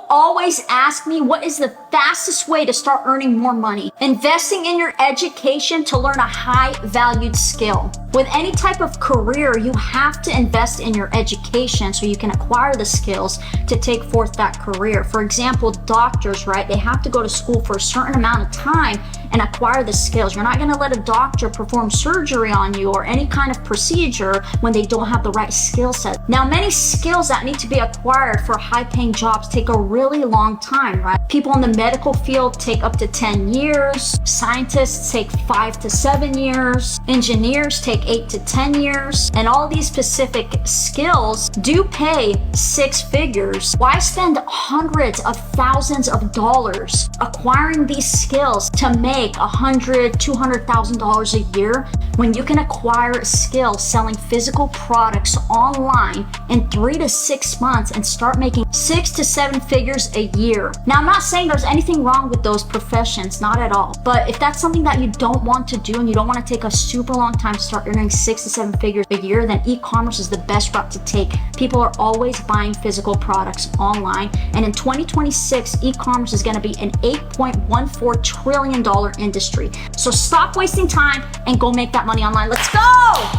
always ask me what is the fastest way to start earning more money. Investing in your education to learn a high valued skill. With any type of career, you have to invest in your education so you can acquire the skills to take forth that career. For example, doctors, right? They have to go to school for a certain amount of time and acquire the skills. You're not going to let a doctor perform surgery on you or any kind of procedure when they don't have the right skill set. Now, many skills that need to be acquired for high-paying jobs take a really long time, right? People in the medical field take up to 10 years. Scientists take 5 to 7 years. Engineers take 8 to 10 years. And all these specific skills do pay 6 figures. Why spend hundreds of thousands of dollars acquiring these skills to make $100,000, $200,000 a year when you can acquire skills selling physical products online in 3 to 6 months and start making 6 to 7 figures a year? Now, I'm not saying there's anything wrong with those professions, not at all. But if that's something that you don't want to do and you don't want to take a super long time to start earning 6 to 7 figures a year, then e-commerce is the best route to take. People are always buying physical products online. And in 2026, e-commerce is going to be an $8.14 trillion industry. So stop wasting time and go make that money online. Let's go!